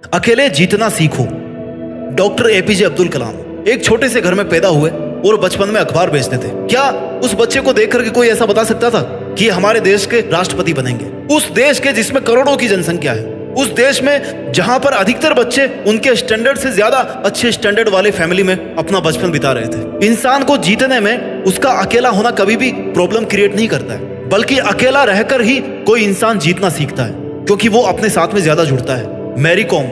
अकेले जीतना सीखो। डॉक्टर एपीजे अब्दुल कलाम एक छोटे से घर में पैदा हुए और बचपन में अखबार बेचते थे। क्या उस बच्चे को देख करके कोई ऐसा बता सकता था कि हमारे देश के राष्ट्रपति बनेंगे? उस देश के जिसमें करोड़ों की जनसंख्या है, उस देश में जहां पर अधिकतर बच्चे उनके स्टैंडर्ड से ज्यादा अच्छे स्टैंडर्ड वाले फैमिली में अपना बचपन बिता रहे थे। इंसान को जीतने में उसका अकेला होना कभी भी प्रॉब्लम क्रिएट नहीं करता है, बल्कि अकेला रहकर ही कोई इंसान जीतना सीखता है, क्योंकि वो अपने साथ में ज्यादा जुड़ता है। मैरी कॉम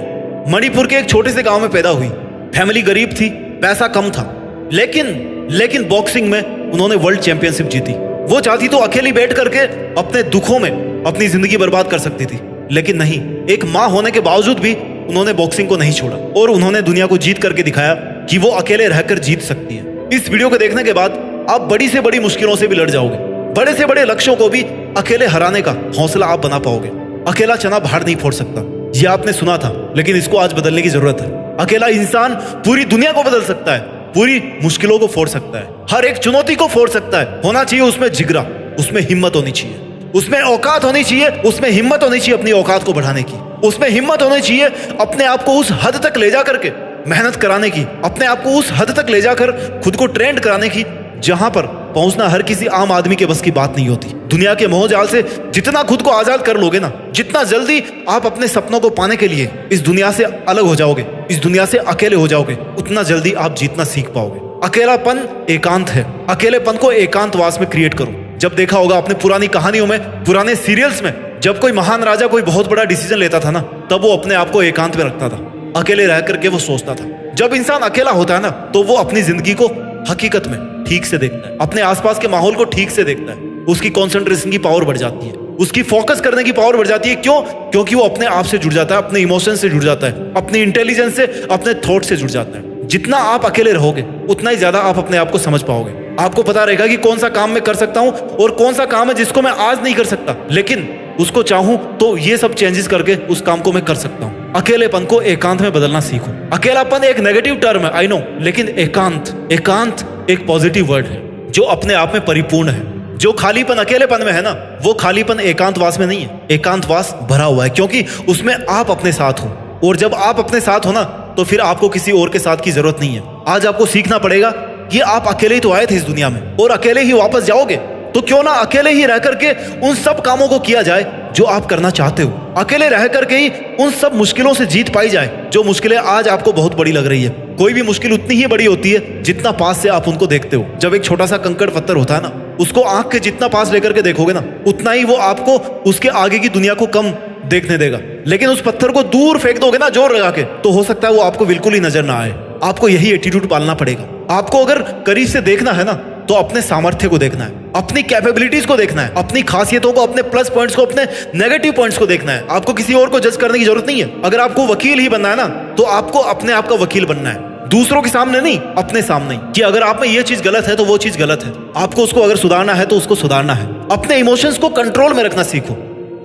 मणिपुर के एक छोटे से गांव में पैदा हुई। फैमिली गरीब थी, पैसा कम था, लेकिन बॉक्सिंग में उन्होंने वर्ल्ड चैंपियनशिप जीती। वो चाहती तो अकेली बैठ करके अपने दुखों में अपनी जिंदगी बर्बाद कर सकती थी, लेकिन नहीं, एक माँ होने के बावजूद भी उन्होंने बॉक्सिंग को नहीं छोड़ा और उन्होंने दुनिया को जीत करके दिखाया कि वो अकेले रहकर जीत सकती है। इस वीडियो को देखने के बाद आप बड़ी से बड़ी मुश्किलों से भी लड़ जाओगे, बड़े से बड़े लक्ष्यों को भी अकेले हराने का हौसला आप बना पाओगे। अकेला चना बाहर नहीं फोड़ सकता, ये आपने सुना था, लेकिन इसको आज बदलने की जरूरत है। अकेला इंसान पूरी दुनिया को बदल सकता है, पूरी मुश्किलों को फोड़ सकता है, हर एक चुनौती को फोड़ सकता है। होना चाहिए उसमें जिगरा, उसमें हिम्मत होनी चाहिए, उसमें औकात होनी चाहिए, उसमें हिम्मत होनी चाहिए अपनी औकात को बढ़ाने की, उसमें हिम्मत होनी चाहिए अपने आप को उस हद तक ले जा करके मेहनत कराने की, अपने आप को उस हद तक ले जाकर खुद को ट्रेंड कराने की जहां पर पहुंचना हर किसी आम आदमी के बस की बात नहीं होती। दुनिया के मोहजाल से जितना खुद को आजाद कर लोगे ना, जितना जल्दी आप अपने सपनों को पाने के लिए इस दुनिया से अलग हो जाओगे, इस दुनिया से अकेले हो जाओगे, उतना जल्दी आप जीतना सीख पाओगे। अकेलापन एकांत है, अकेलेपन को एकांतवास में क्रिएट करो। जब देखा होगा आपने पुरानी कहानियों में, पुराने सीरियल्स में, जब कोई महान राजा कोई बहुत बड़ा डिसीजन लेता था ना, तब वो अपने आप को एकांत में रखता था, अकेले रह करके वो सोचता था। जब इंसान अकेला होता है ना, तो वो अपनी जिंदगी को हकीकत में ठीक से देखता है, अपने आसपास के माहौल को ठीक से देखता है। उसकी कंसंट्रेशन की पावर बढ़ जाती है, उसकी फोकस करने की पावर बढ़ जाती है। क्यों? क्योंकि वो अपने आप से जुड़ जाता है, अपने इमोशन से जुड़ जाता है, अपनी इंटेलिजेंस से, अपने थॉट से जुड़ जाता है। जितना आप अकेले रहोगे उतना ही ज्यादा आप अपने आप को समझ पाओगे। आपको पता रहेगा कि कौन सा काम मैं कर सकता हूं और कौन सा काम है जिसको मैं आज नहीं कर सकता, लेकिन उसको चाहूं तो ये सब चेंजेस करके उस काम को मैं कर सकता हूं। अकेलेपन को एकांत में बदलना सीखो। अकेलापन एक नेगेटिव टर्म है, आई नो, लेकिन एकांत एक पॉजिटिव वर्ड है जो अपने आप में परिपूर्ण है। जो खालीपन अकेलेपन में है ना, वो खालीपन एकांतवास में नहीं है। एकांतवास भरा हुआ है, क्योंकि उसमें आप अपने साथ हो, और जब आप अपने साथ हो ना, तो फिर आपको किसी और के साथ की जरूरत नहीं है। आज आपको सीखना पड़ेगा कि आप अकेले ही तो आए थे इस दुनिया में और अकेले ही वापस जाओगे, तो क्यों ना अकेले ही रह करके उन सब कामों को किया जाए जो आप करना चाहते हो। अकेले रह करके ही उन सब मुश्किलों से जीत पाई जाए जो मुश्किलें आज आपको बहुत बड़ी लग रही है। कोई भी मुश्किल उतनी ही बड़ी होती है जितना पास से आप उनको देखते हो। जब एक छोटा सा कंकड़ पत्थर होता है ना, उसको आंख के जितना पास लेकर के देखोगे ना, उतना ही वो आपको उसके आगे की दुनिया को कम देखने देगा। लेकिन उस पत्थर को दूर फेंक दोगे ना जोर लगा के, तो हो सकता है वो आपको बिल्कुल ही नजर ना आए। आपको यही एटीट्यूड पालना पड़ेगा। आपको अगर करीब से देखना है ना, तो अपने सामर्थ्य को देखना है, अपनी कैपेबिलिटीज को देखना है, अपनी खासियतों को, अपने प्लस पॉइंट्स को, अपने नेगेटिव पॉइंट्स को देखना है। आपको किसी और को जज करने की जरूरत नहीं है। अगर आपको वकील ही बनना है ना, तो आपको अपने आप का वकील बनना है, दूसरों के सामने नहीं, अपने सामने ही, कि अगर आप में ये चीज गलत है तो वो चीज गलत है। आपको उसको अगर सुधारना है तो उसको सुधारना है। अपने इमोशंस को कंट्रोल में रखना सीखो,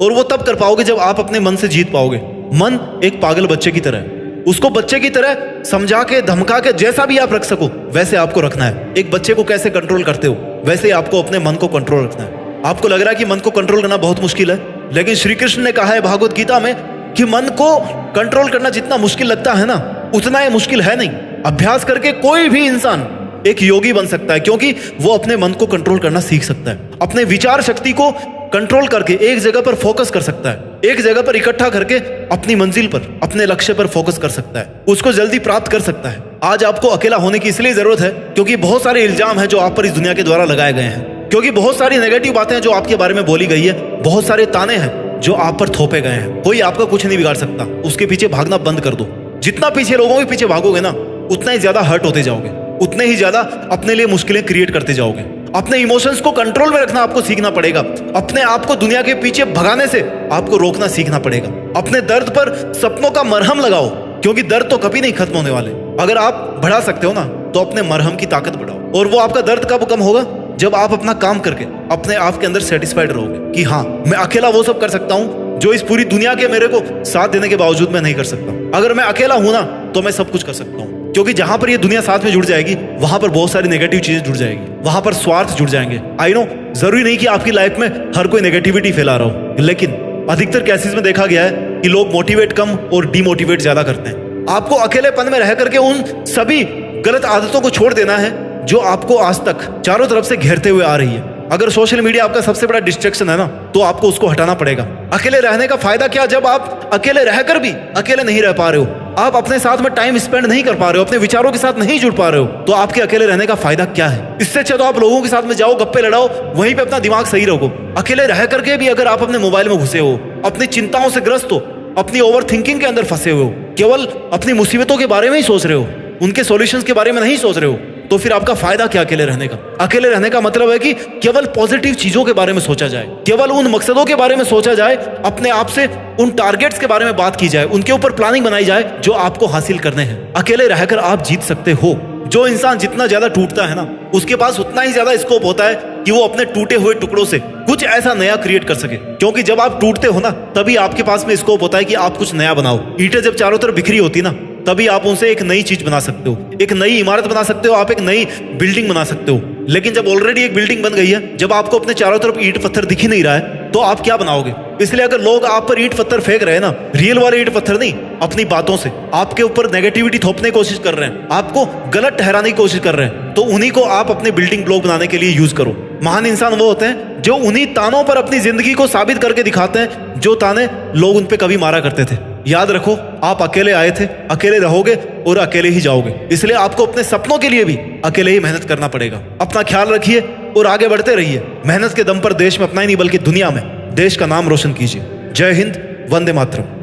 और वो तब कर पाओगे जब आप अपने मन से जीत पाओगे। मन एक पागल बच्चे की तरह है, उसको बच्चे की तरह समझा के, धमका के, जैसा भी आप रख सको वैसे आपको रखना है। एक बच्चे को कैसे कंट्रोल करते हो, वैसे आपको अपने मन को कंट्रोल रखना है। आपको लग रहा है कि मन को कंट्रोल करना बहुत मुश्किल है, लेकिन श्री कृष्ण ने कहा है भागवत गीता में कि मन को कंट्रोल करना जितना मुश्किल लगता है ना, उतना ही मुश्किल है नहीं। अभ्यास करके कोई भी इंसान एक योगी बन सकता है, क्योंकि वो अपने मन को कंट्रोल करना सीख सकता है। अपने विचार शक्ति को कंट्रोल करके एक जगह पर फोकस कर सकता है, एक जगह पर इकट्ठा करके अपनी मंजिल पर, अपने लक्ष्य पर फोकस कर सकता है, उसको जल्दी प्राप्त कर सकता है। आज आपको अकेला होने की इसलिए जरूरत है क्योंकि बहुत सारे इल्जाम हैं जो आप पर इस दुनिया के द्वारा लगाए गए हैं, क्योंकि बहुत सारी नेगेटिव बातें हैं जो आपके बारे में बोली गई है, बहुत सारे ताने हैं जो आप पर थोपे गए हैं। कोई आपका कुछ नहीं बिगाड़ सकता, उसके पीछे भागना बंद कर दो। जितना पीछे लोगों के पीछे भागोगे ना, उतना ही ज्यादा हर्ट होते जाओगे, उतने ही ज्यादा अपने लिए मुश्किलें क्रिएट करते जाओगे। अपने इमोशंस को कंट्रोल में रखना आपको सीखना पड़ेगा। अपने आप को दुनिया के पीछे भगाने से आपको रोकना सीखना पड़ेगा। अपने दर्द पर सपनों का मरहम लगाओ, क्योंकि दर्द तो कभी नहीं खत्म होने वाले। अगर आप बढ़ा सकते हो ना, तो अपने मरहम की ताकत बढ़ाओ। और वो आपका दर्द कब कम होगा? जब आप अपना काम करके अपने आप के अंदर सेटिस्फाइड रहोगे कि हाँ, मैं अकेला वो सब कर सकता हूँ जो इस पूरी दुनिया के मेरे को साथ देने के बावजूद मैं नहीं कर सकता। अगर मैं अकेला हूं ना, तो मैं सब कुछ कर सकता हूँ, क्योंकि जहां पर ये दुनिया साथ में जुड़ जाएगी, वहां पर बहुत सारी नेगेटिव चीजें जुड़ जाएगी, वहां पर स्वार्थ जुड़ जाएंगे। आई नो, जरूरी नहीं कि आपकी लाइफ में हर कोई नेगेटिविटी फैला रहा हो, लेकिन अधिकतर केसेस में देखा गया है कि लोग मोटिवेट कम और डिमोटिवेट ज्यादा करते हैं। आपको अकेलेपन में रह करके उन सभी गलत आदतों को छोड़ देना है जो आपको आज तक चारों तरफ से घेरते हुए आ रही है। अगर सोशल मीडिया आपका सबसे बड़ा डिस्ट्रैक्शन है ना, तो आपको उसको हटाना पड़ेगा। अकेले रहने का फायदा क्या, जब आप अकेले रहकर भी अकेले नहीं रह पा रहे हो, आप अपने साथ में टाइम स्पेंड नहीं कर पा रहे हो, अपने विचारों के साथ नहीं जुड़ पा रहे हो, तो आपके अकेले रहने का फायदा क्या है? इससे अच्छा तो आप लोगों के साथ में जाओ, गप्पे लड़ाओ, वहीं पे अपना दिमाग सही रखो। अकेले रह करके भी अगर आप अपने मोबाइल में घुसे हो, अपनी चिंताओं से ग्रस्त हो, अपनी ओवर थिंकिंग के अंदर फंसे हुए हो, केवल अपनी मुसीबतों के बारे में ही सोच रहे हो, उनके सॉल्यूशंस के बारे में नहीं सोच रहे हो, तो फिर आपका फायदा क्या अकेले रहने का? अकेले रहने का मतलब है कि केवल पॉजिटिव चीजों के बारे में सोचा जाए, केवल उन मकसदों के बारे में सोचा जाए, अपने आप से उन टारगेट्स के बारे में बात की जाए, उनके ऊपर प्लानिंग बनाई जाए जो आपको हासिल करने हैं। अकेले रहकर आप जीत सकते हो। जो इंसान जितना ज्यादा टूटता है ना, उसके पास उतना ही ज्यादा स्कोप होता है कि वो अपने टूटे हुए टुकड़ों से कुछ ऐसा नया क्रिएट कर सके। क्योंकि जब आप टूटते हो ना, तभी आपके पास में स्कोप होता है कि आप कुछ नया बनाओ। ईंटें जब चारों तरफ बिखरी होती ना, तभी आप उनसे एक नई चीज बना सकते हो, एक नई इमारत बना सकते हो, आप एक नई बिल्डिंग बना सकते हो। लेकिन जब ऑलरेडी एक बिल्डिंग बन गई है, जब आपको अपने चारों तरफ ईंट पत्थर दिख ही नहीं रहा है, तो आप क्या बनाओगे? इसलिए अगर लोग आप पर ईंट पत्थर फेंक रहे हैं ना, रियल वाले ईंट पत्थर नहीं, अपनी बातों से आपके ऊपर नेगेटिविटी थोपने की कोशिश कर रहे हैं, आपको गलत ठहराने की कोशिश कर रहे हैं, तो उन्हीं को आप अपने बिल्डिंग ब्लॉक बनाने के लिए यूज करो। महान इंसान वो होते हैं जो उन्हीं तानों पर अपनी जिंदगी को साबित करके दिखाते हैं जो ताने लोग उन पे कभी मारा करते थे। याद रखो, आप अकेले आए थे, अकेले रहोगे और अकेले ही जाओगे। इसलिए आपको अपने सपनों के लिए भी अकेले ही मेहनत करना पड़ेगा। अपना ख्याल रखिए और आगे बढ़ते रहिए। मेहनत के दम पर देश में अपना ही नहीं बल्कि दुनिया में देश का नाम रोशन कीजिए। जय हिंद, वंदे मातरम।